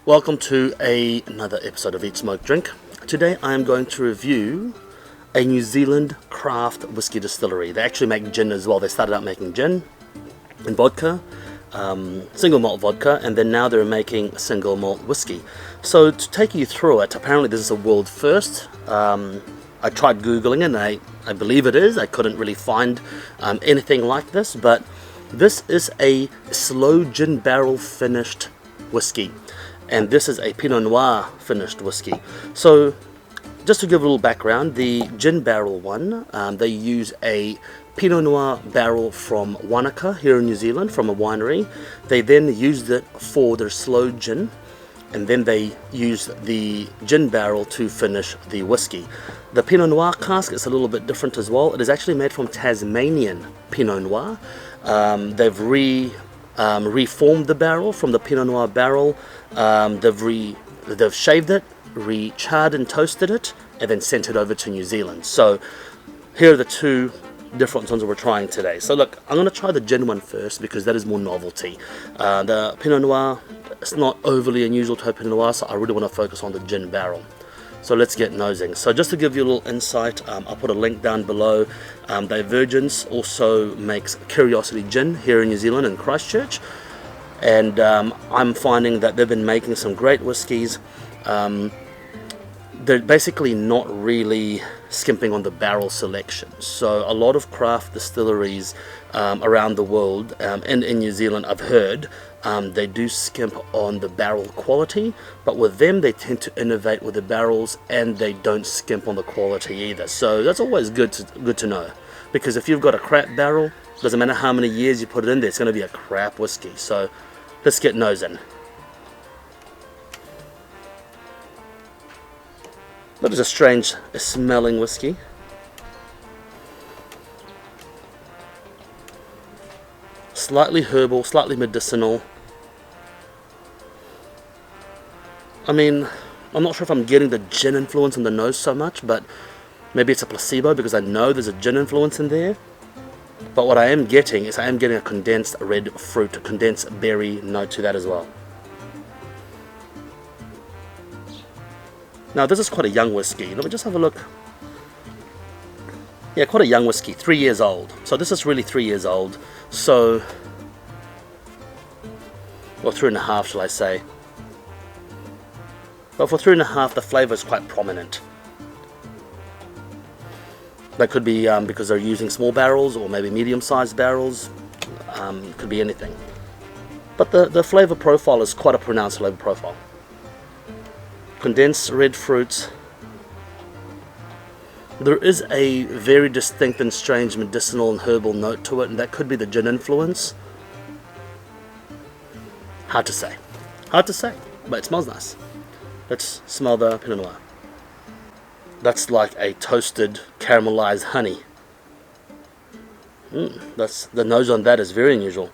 Welcome to another episode of Eat, Smoke, Drink. Today I am going to review a New Zealand craft whiskey distillery. They actually make gin as well. They started out making gin and vodka, single malt vodka, and then now they're making single malt whiskey. So to take you through it, apparently this is a world first. I tried Googling and I believe it is. I couldn't really find anything like this, but this is a Sloe gin barrel finished whiskey. And this is a Pinot Noir finished whiskey. So just to give a little background, the gin barrel one, they use a Pinot Noir barrel from Wanaka here in New Zealand, from a winery. They then used it for their Sloe gin, and then they used the gin barrel to finish the whiskey. The Pinot Noir cask is a little bit different as well. It is actually made from Tasmanian Pinot Noir. They've reformed the barrel from the Pinot Noir barrel. They've shaved it, charred and toasted it, and then sent it over to New Zealand. So here are the two different ones we're trying today. So look, I'm going to try the gin one first because that is more novelty. The Pinot Noir, it's not overly unusual to have Pinot Noir, so I really want to focus on the gin barrel. So let's get nosing. So just to give you a little insight, I'll put a link down below. Divergence also makes Curiosity Gin here in New Zealand in Christchurch. And I'm finding that they've been making some great whiskies. They're basically not really skimping on the barrel selection. So a lot of craft distilleries around the world, and in New Zealand I've heard, they do skimp on the barrel quality, but with them they tend to innovate with the barrels and they don't skimp on the quality either. So that's always good to know, because if you've got a crap barrel, doesn't matter how many years you put it in there, it's going to be a crap whiskey. So let's get nosing. That is a strange smelling whiskey. Slightly herbal, slightly medicinal. I mean, I'm not sure if I'm getting the gin influence in the nose so much, but maybe it's a placebo because I know there's a gin influence in there. But what I am getting is a condensed red fruit, a condensed berry note to that as well. Now this is quite a young whiskey. Let me just have a look. Yeah, quite a young whiskey, 3 years old. So this is really 3 years old. So, or 3.5 shall I say. But for 3.5 the flavour is quite prominent. That could be because they're using small barrels or maybe medium-sized barrels. Could be anything. But the flavour profile is quite a pronounced flavour profile. Condensed red fruits. There is a very distinct and strange medicinal and herbal note to it, and that could be the gin influence. Hard to say. Hard to say, but it smells nice. Let's smell the Pinot Noir. That's like a toasted caramelized honey. That's the nose on that is very unusual.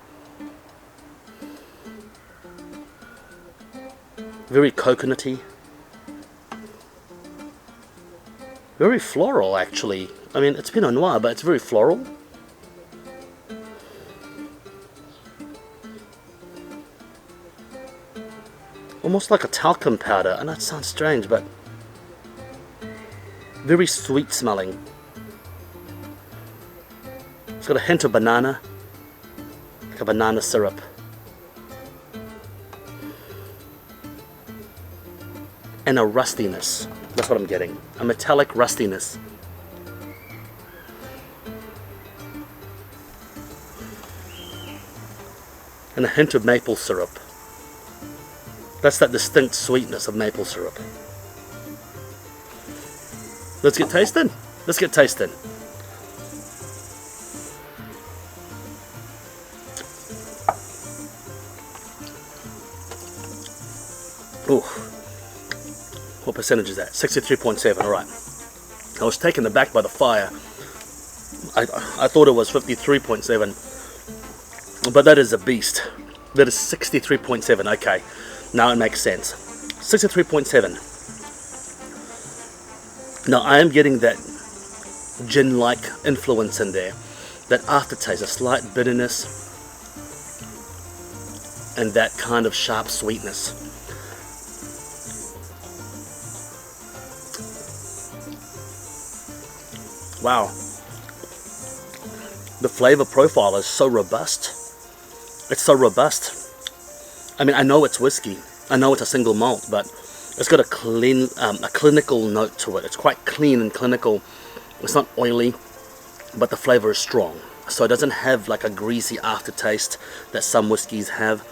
Very coconutty. Very floral, actually. I mean, it's Pinot Noir, but it's very floral. Almost like a talcum powder. I know it sounds strange, but very sweet smelling. It's got a hint of banana, like a banana syrup. And a rustiness. That's what I'm getting. A metallic rustiness. And a hint of maple syrup. That's that distinct sweetness of maple syrup. Let's get tasting. Let's get tasting. Ooh. What percentage is that? 63.7, alright. I was taken aback by the fire. I thought it was 53.7. But that is a beast. That is 63.7, okay. Now it makes sense. 63.7. Now I am getting that gin-like influence in there. That aftertaste, a slight bitterness. and that kind of sharp sweetness. Wow. The flavor profile is so robust. It's so robust. I mean, I know it's whiskey. I know it's a single malt, but it's got a clinical note to it. It's quite clean and clinical. It's not oily, but the flavor is strong. So it doesn't have like a greasy aftertaste that some whiskeys have.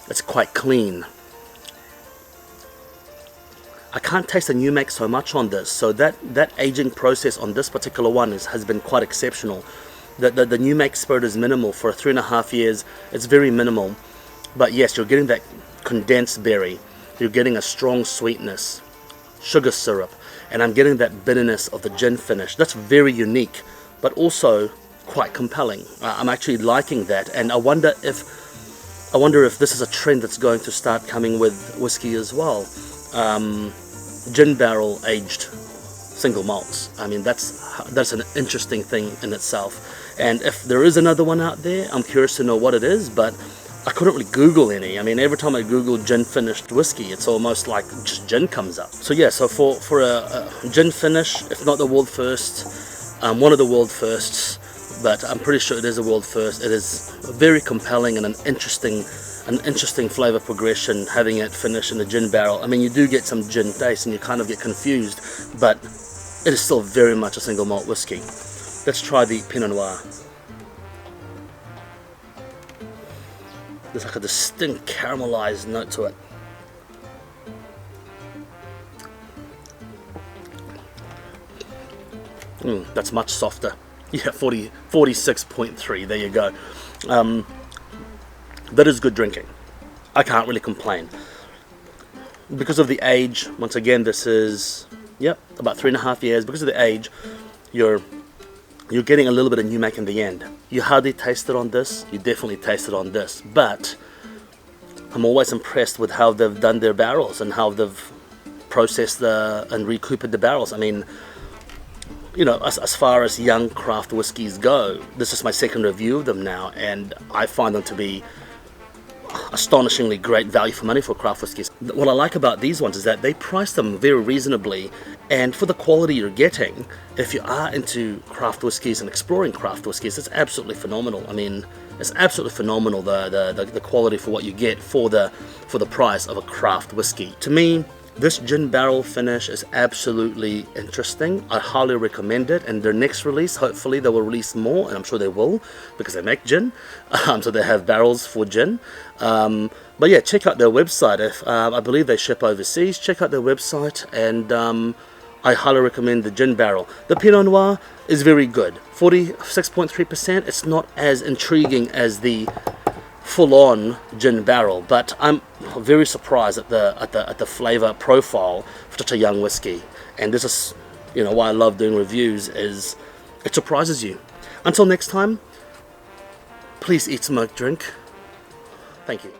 It's quite clean. I can't taste the new make so much on this, so that aging process on this particular one has been quite exceptional. The new make spirit is minimal for 3.5 years. It's very minimal, but yes, you're getting that condensed berry. You're getting a strong sweetness, sugar syrup, and I'm getting that bitterness of the gin finish. That's very unique, but also quite compelling. I'm actually liking that, and I wonder if this is a trend that's going to start coming with whiskey as well. Gin barrel aged single malts. I mean, that's an interesting thing in itself. And if there is another one out there, I'm curious to know what it is, but I couldn't really Google any. I mean, every time I Google gin finished whiskey, it's almost like just gin comes up. So yeah, so for a gin finish, if not the world first, one of the world firsts, but I'm pretty sure it is a world first. It is very compelling and an interesting flavor progression, having it finish in the gin barrel. I mean, you do get some gin taste and you kind of get confused, but it is still very much a single malt whiskey. Let's try the Pinot Noir. There's like a distinct caramelized note to it. That's much softer. Yeah, 46.3, there you go. That is good drinking. I can't really complain. Because of the age, once again, this is, yep, about 3.5 years. Because of the age, you're getting a little bit of new make in the end. You hardly taste it on this, you definitely taste it on this, but I'm always impressed with how they've done their barrels and how they've processed and recouped the barrels. I mean, you know, as far as young craft whiskies go, this is my second review of them now, and I find them to be astonishingly great value for money for craft whiskies. What I like about these ones is that they price them very reasonably, and for the quality you're getting, if you are into craft whiskies and exploring craft whiskies, it's absolutely phenomenal. I mean, it's absolutely phenomenal, the quality for what you get for the price of a craft whiskey. To me, this gin barrel finish is absolutely interesting. I highly recommend it, and their next release, hopefully they will release more, and I'm sure they will, because they make gin, so they have barrels for gin. But yeah, check out their website. I believe they ship overseas. Check out their website, and I highly recommend the gin barrel. The Pinot Noir is very good, 46.3%. It's not as intriguing as the full-on gin barrel, but I'm very surprised at the flavor profile for such a young whiskey. And this is, you know, why I love doing reviews, is it surprises you. Until next time, please eat, smoke, drink. Thank you.